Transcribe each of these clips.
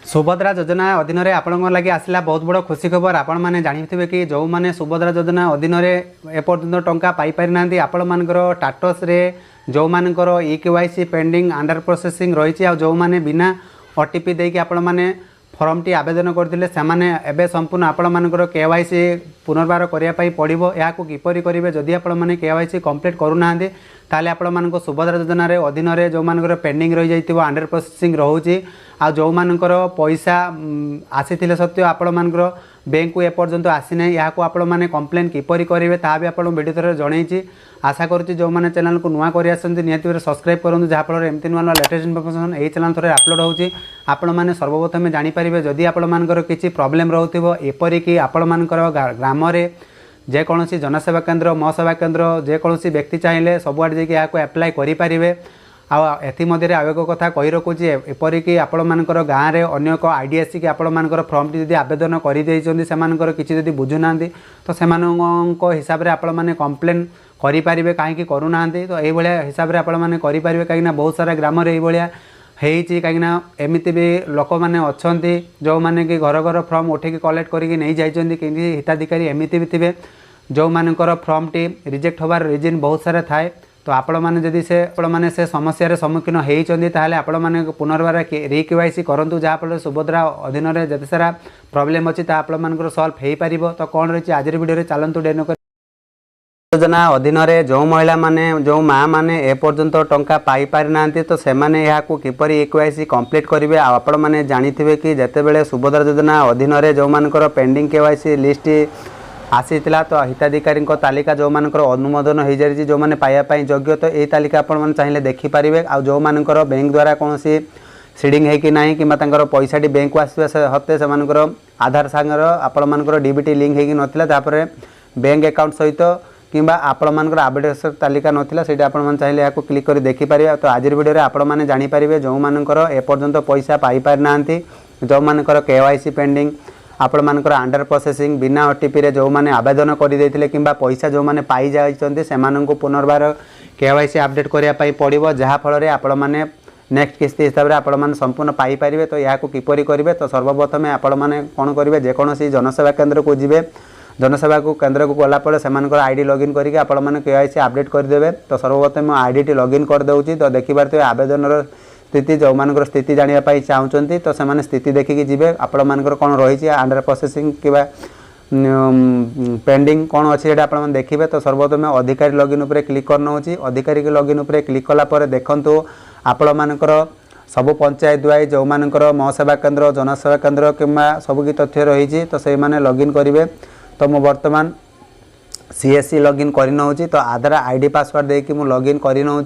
सुभद्रा योजना अधीन आपण लगे आसला बहुत बड़ खुशी खबर। आपण मैंने जानी कि जो मैंने सुभद्रा योजना अधीन एपर्यंत टंका पाई पारि ना आपण मानकर स्टाटस रे जो मानकर EKYC पेंडिंग अंडर प्रोसेसिंग रही आ जो मैंने बिना OTP देकी आपण मैंने फॉर्म टी आवेदन करते से संपूर्ण आपण मानकर KYC पुनर्बार करने पड़ो। या किपरि करेंगे जदि आपण मैंने KYC कंप्लीट करूना ताले आपण मानक सुभद्रा योजना अधीन जो मानकर पेंडिंग रही जाइथिबो अंडर प्रोसेसिंग रोचे आ जो मानकर पैसा आसी सत्य आपण मानकर बैंक को एपर्यंत आसीना या आपण मैंने कंप्लेन किपरि करेंगे ता भी आप वीडियो थोड़े जनई। आशा करुँच जो मैंने चैनल को नुआ कर निहती सब्सक्राइब करूँ जहाँफल एमती नुआ नुआ लेटेस्ट इनफर्मेशन यही चैनल थोड़े अपलोड होची आपण मैंने सर्वप्रथम जानीपारे। जदि आपण मानकर किसी प्रॉब्लम रोथिबो एपरिकी आपण मानकर ग्राम रे जेकोसी जनसेवा केन्द्र मो सेवा केन्द्र जेकोसी व्यक्ति चाहिए सबुआड़े जाके एप्लाय करें। आमध्य आवेग कथा कही रखुची एपरिकी आपण मानकर गाँव में अन्य एक आईडी आसिक आपण मानकर फॉर्म टी आवेदन कर किसी बुझुना तो से हिसाब से आपण मैंने कंप्लेन करें कहीं करूना तो ये हिसाब से आपण मैंने करेंगे कहीं बहुत सारा ग्राम होती कहीं एमती भी लोक मैंने अच्छा जो मैंने कि घर घर फॉर्म उठे कलेक्ट करके नहीं जाइए कि हिताधिकारी एमती भी थे जो मानकर फॉर्म टी रिजेक्ट होबार रिजन बहुत सारा थाए। तो आपण मैंने जदि से समस्या सम्मुखीन होती आपण मैंने पुनर्बार ReKYC करूँ जहाँफल सुभद्रा अधीन जिते सारा प्रोब्लेम अच्छी आपण मानकर सल्व हो पार। तो कौन रही आज वीडियो चलतु डेन योजना अधीन जो महिला माने जो माँ मैंने एपर्यंत टंका पाई पारि ना तो सेमाने याकू किपरि EKYC कंप्लीट करेंगे। आपण मैंने जानिथिबे कि जेतेबेले सुभद्रा योजना अधीन जो मानकर पेंडिंग KYC लिस्ट आसीला तो हिताधिकारी तालिका जो मानकर अनुमोदन हो जाए जो मैंने पाइबापी योग्य तो यही तालिका आपण मैंने चाहिए देखिपारे। आ जो मानकर बैंक द्वारा कौन सीडिंग है कि नहीं कि पैसाटी बैंक को आसवा हते से आधार सांगर आपण मानकर DBT लिंक होगी नापर बैंक अकाउंट सहित कि आपण मानकर आवश्यक तालिका नाला से आपने चाहिए या क्लिक कर देखिपारे। तो आज वीडियो आपण मैंने जानीपारे जो मानकर एपर्यंत पैसा पाई पारि ना जो मानकर KYC पेंडिंग आपण मानकर अंडर प्रोसेसिंग बिना OTP रे जो माने आवेदन कर देथिले किंबा पैसा जो माने पाई जाइछन्ते सेमानंको पुनर्बार KYC अपडेट करिया पई पड़िबो जहा फल रे आपण माने नेक्स्ट किस्ती हिसाब रे आपण माने संपूर्ण पाई पारिबे। तो याको किपरि करिवे तो सर्वप्रथम आपण माने कोन करिवे जेकोसी जनसेवा केन्द्र को जिवे जनसेवा को केन्द्र को गला पड़े से आईडी लॉगिन करके आपण माने KYC अपडेट करदेवे। तो सर्वप्रथम आईडी टी लॉगिन कर दउची तो देखि पारते आवेदन स्थिति जो मानकर स्थिति जानापी चाहते तो से स्थिति देखिकी जी आपण मानकर कौन रही अंडर प्रोसेसिंग कि पेंडिंग कौन अच्छी आप देखिए। तो सर्वप्रथम अधिकारी लॉगिन उपर क्लिक करना होची अधिकारी के लॉगिन उपर क्लिक कलापर देखंतु आपण मानकर सब पंचायत वाइज जो मानकर मो सेवा केन्द्र जनसेवा केन्द्र कि सब कि तथ्य रही तो से माने लॉगिन करेंगे। तो मु वर्तमान CSC लॉगिन करना तो आधार ID पासवर्ड देकी मु लॉगिन करना।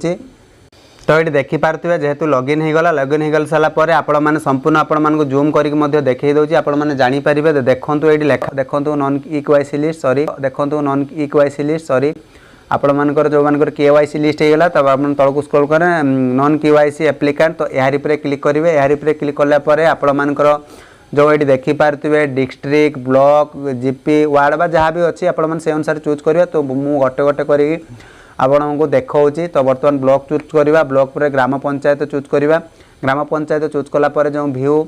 तो ये देखिपारे जेहेतु लॉगिन होगला लॉगिन हो सारापर आपण मैंने संपूर्ण आपण मानक जूम करके देखई दूसरी आपण मैंने जानीपारे। देखूँ ये लेखा देखूँ नॉन EKYC लिस्ट सॉरी देखूँ नॉन EKYC लिस्ट सॉरी आपण मानकर जो मानकर KYC लिस्ट होगला तब आप तौक स्क्रॉल करें नॉन KYC एप्लिकेंट तो यार क्लिक करेंगे। यार क्लिक कलापर आपण मानकर जो ये देखिपारे डिस्ट्रिक्ट ब्लॉक GP वार्ड बा जहाँ भी अच्छी आपण से अनुसार चूज करेंगे। तो मुझे गोटे गोटे करी आपण को देखी तो बर्तमान ब्लॉक चूज करवा ब्लॉक पर ग्राम पंचायत चूज करवा ग्राम पंचायत चूज कलापर जो व्यू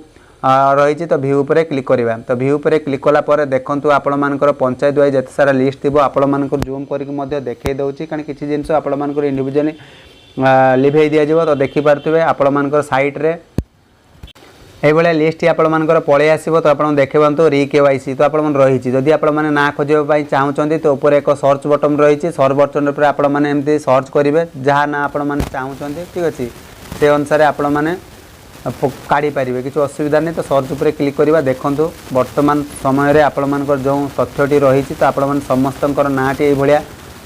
रही तो व्यू पर क्लिक करवा। तो व्यू पर क्लिक कलापर देखूँ आपण मानकर पंचायत वाइज जिते सारा लिस्ट थी आपण मानकर जूम करके देखई दूसरी कारण किसी जिन आपण मानकर इंडिविजुअली लिभे दिज्व। तो देखिपारे आपण मानकर साइट रे ये लिस्ट आपण मानकर पलि आसो। तो आप देखु ReKYC तो आप रही जदि आप ना खोजापी चाहते तो ऊपर एक सर्च बटन रही सर्च बटन पर आप एमती सर्च करेंगे जहाँ ना आपण चाहते ठीक अच्छे से अनुसार आपण मैंने काढ़ी पारे किसी असुविधा नहीं। तो सर्च उपर क्लिक करवा देखूँ बर्तमान समय आपण मानकर जो तथ्यटी रही तो आपण समस्त नाटी ये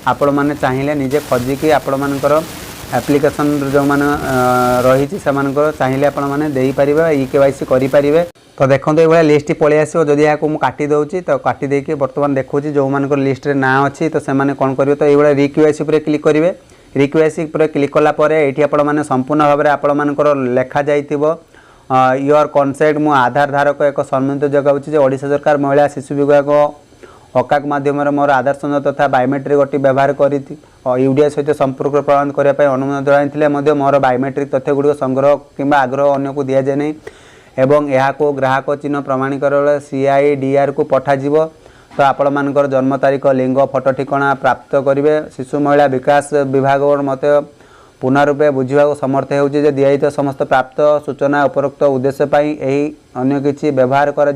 आपण मैंने चाहिए निजे खोजिकी आपण मानकर एप्लिकेशन जो मैंने रही से चाहिए आपण मैंने EKYC करें। तो देखो ये लिस्ट पलि आसो जदि या काटी दूसरी तो काटी देकी बर्तमान देखूँ जो मानक लिस्ट रे ना अच्छी तो से कौन करेंगे तो ये ReKYC पर क्लिक करेंगे। ReKYC पर क्लिक कलापर ये आपण संपूर्ण भाव में आपण मानकर लेखा जाइथिबो योर कनसेंट मु आधार धारक एक सम्मानित जगह ओडिशा सरकार महिला शिशु विभाग अकाक माध्यम मोर आधार संग्रह तथा बायोमेट्रिक गोटी व्यवहार करी यूडीआई सहित संपर्क प्रदान करने अनुमोदन जनाई मोर बायोमेट्रिक तथ्य गुड़िक संग्रह कि आग्रह अन्य को दि जाए नहीं एवं यहाँ को ग्राहक चिन्ह प्रमाणीकरण CIDR को पठाଯିव। तो आपण मानकर जन्म तारीख लिंग फोटो ठिकाना प्राप्त करेंगे। शिशु महिला विकास विभाग मत पुनः रूपे बुझा समर्थ होजे दिया समस्त प्राप्त सूचना उपरोक्त उद्देश्य यही अन्य किसी व्यवहार कर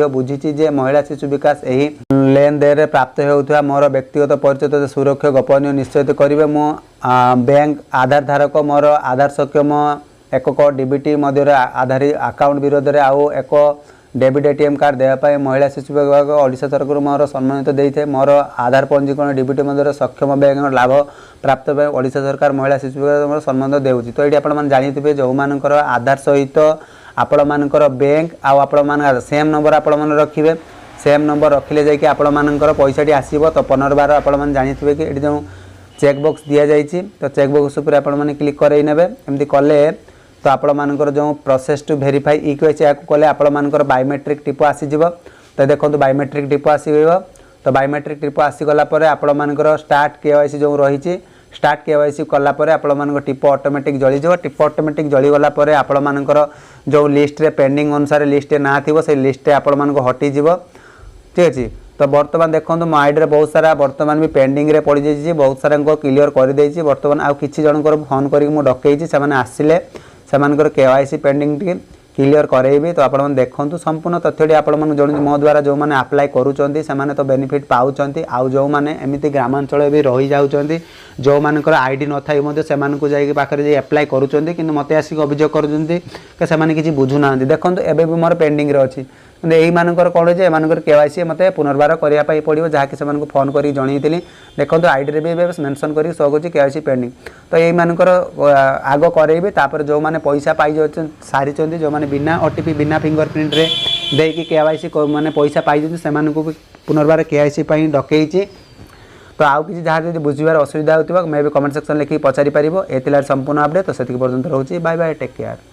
बुझी जे महिला शिशु विकास यही लेन देन प्राप्त होता मोर व्यक्तिगत परिचय सुरक्षा गोपनीय निश्चित करेंगे। मो बैंक आधार धारक मोर आधार सक्षम एक डीबीटी मध्य आधार अकाउंट विरोध में आउ एक डेबिट ATM कार्ड देवाई महिला शिशु विभाग ओडिशा सरकार मोर सम्मानित देते। मोर आधार पंजीकरण डीबीटी मध्य सक्षम बैंक लाभ प्राप्त ओडिशा सरकार महिला शिशु विभाग मोर सम्मान देउछि। तो ये आपण जानिथिबे जो मानकर आधार सहित आपण मानकर बैंक आउ सेम नंबर आपण मन रखिबे। सेम नंबर रखिले जाइए आपण मानकर पैसाटी आसीबो। तो पुनर्बार आपण मन जानिथिबे कि जो चेकबॉक्स दिया जाइछि तो चेकबॉक्स ऊपर आपण मन क्लिक करई नेबे। एमती कले तो आपण मानकर जो प्रोसेस टू वेरीफाई EKYC या कले आपण मानकर बायोमेट्रिक टिप आसीजिवो। तो देखो बायोमेट्रिक टिप आसीगो। तो बायोमेट्रिक टिप आसीगला परे आपण मानकर स्टार्ट KYC जो रही स्टार्ट KYC कला परे आपण मानकर टिप ऑटोमेटिक जळी जो। टिप ऑटोमेटिक जळी गला परे आपण मानकर जो लिस्ट रे पेंडिंग अनुसार लिस्ट ना थिबो से लिस्ट आपण मानकर हटि जिवो। ठीक अछि। तो बर्तमान देखो मो आईडी रे बहुत सारा बर्तमान भी पेंडिंग रे पड़ जाइए। बहुत सारा को क्लियर कर देछि। बर्तमान आउ किछि जनकर फोन करी मो डकैछि से माने आसिले सेमानकर KYC पेंडिंग टी क्लियर करेबी। तो आपण देखंतु संपूर्ण तथ्यटी आपण मन जण मो द्वारा जो माने अप्लाई करूचंती से माने तो बेनिफिट पाउचंती। आउ जो माने एमिति ग्रामांचल भी रही जाउचंती जो मानकर आईडी न थाई मध्ये से मानकु जाई पाखरे जे अप्लाई करूचंती किंतु मते आसी अभियोग करूचंती के से माने किछि बुझु नांती। देखंतु एबे भी मोर पेंडिंग रे अछि किंतु एही मानकर कोन जे मानकर KYC मते पुनर्बार करिया पई पड़िबो जहा कि से मानकु फोन करी जणैतिली। देखंतु आईडी रे भी मेंशन करी सो गछि KYC पेंडिंग। तो एही मानकर आगो करेबे तापर जो माने पैसा पाई जो सारी जो माने बिना OTP बिना फिंगरप्रिंट रे देकी KYC माने पैसा पाई जति से मानकु पुनर्बार KYC पई डकैछि। तो आउ किसी जहाँ जब बुझार असुविधा होगा मैं भी कमेंट सेक्शन लिखिक पचारि पारिबो। एतिला संपूर्ण अपडेट। तो सेतिक पर्यंत रहउछि। Bye bye take care.